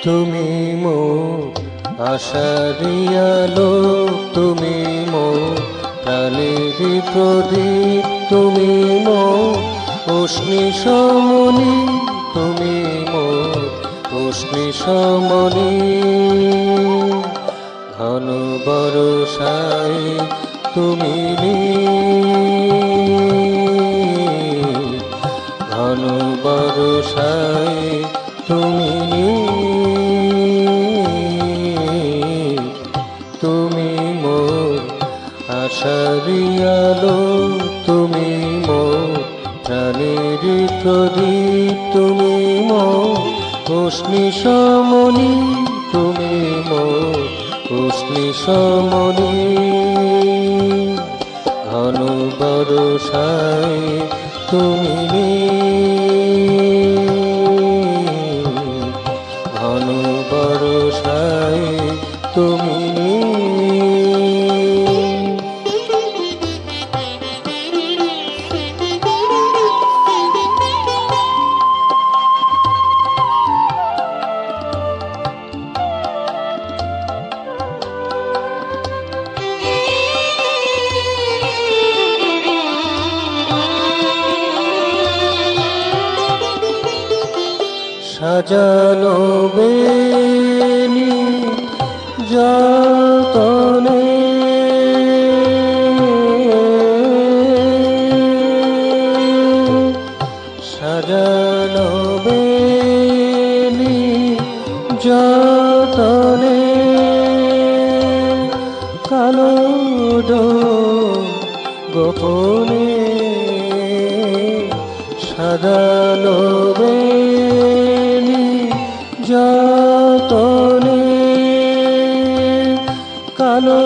তুমি মোর আশারি আলো, তুমি মোর প্রাণেরই প্রদীপ, তুমি মোর অশ্নি সমনি, তুমি মোর অশ্নি সমনি। ঘন বরষায় তুমি ঘন বরষায় তুমি তুমি মোর আশারি আলো, তুমি মোর প্রাণেরই প্রদীপ, তুমি মোর অশ্নি সমনি, তুমি মোর অশ্নি সমনি। ঘন বরষায় তুমি ঘন বরষায় তুমি সাজানো বেনি যতনে, সাজানো বেনি যতনে, কালো গোপনে সাজানো যতনে, কালো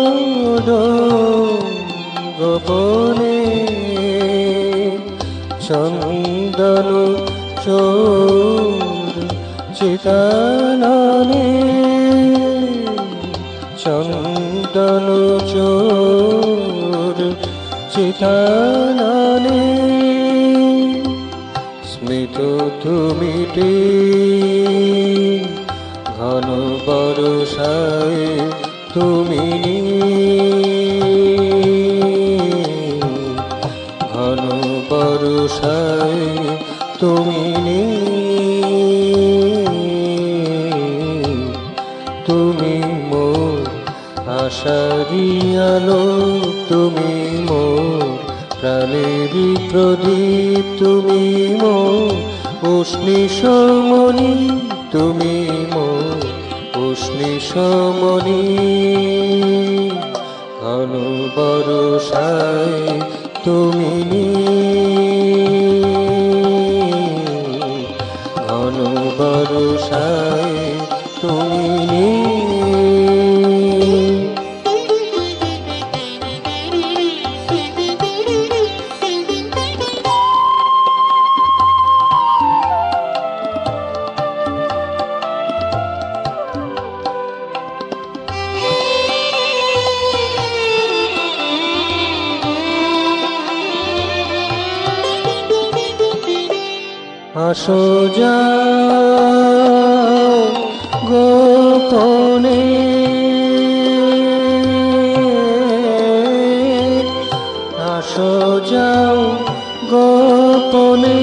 গোপনে চন্দন চোর চিতাননে, চন্দন চোর চিতাননে। স্মৃত তুমি ঘন বরষায় তুমি ঘন বরষায় তুমি তুমি মোর আশারি আলো, তুমি মোর প্রাণেরই প্রদীপ, তুমি মোর অশ্নি সমনি, তুমি মোর অশ্নি সমনি। ঘন বরষায় তুমি ঘন বরষায় তুমি আসো যাও গোপনে, আসো যাও গোপনে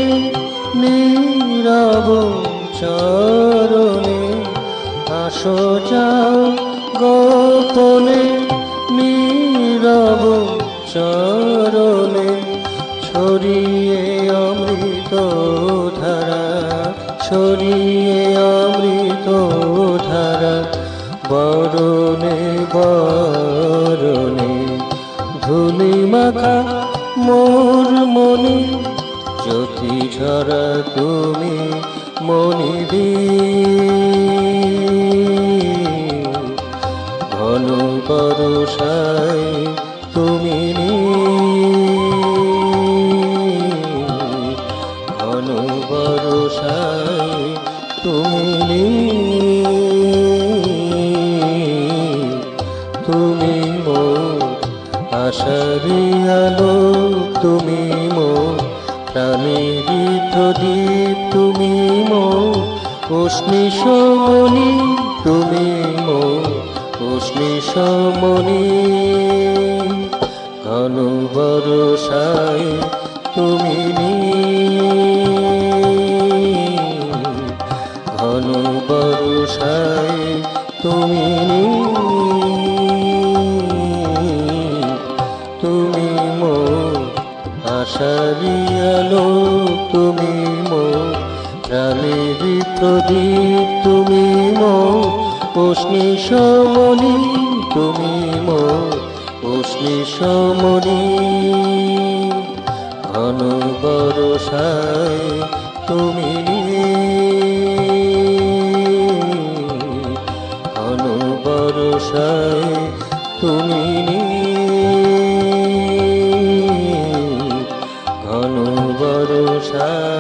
নীরব চরণে, আসো যাও গোপনে নীরব চরণে। ছড়িয়ে অমৃত ধারা, ছড়িয়ে অমৃত ধারা, বরণে বরণে ধুলি মাখা মোর মনে, জ্যোতি ঝরা তুমি মনিবি। ঘন বরষায় তুমি ঘন বরষায় তুমি তুমি মোর আশারি আলো, তুমি মোর প্রাণেরই প্রদীপ, তুমি মোর উষ্ণী সমনি তুমি মোর উষ্ণী সমনি ঘন বরষায় তুমি ঘন বরষায় তুমি তুমি মোর আশারি আলো তুমি মোর প্রাণের প্রদীপ তুমি মোর উষ্ণী সমনি তুমি মোর উষ্ণী সমনি ঘন বরষায় তুমি ঘন বরষায় তুমি ঘন বরষায়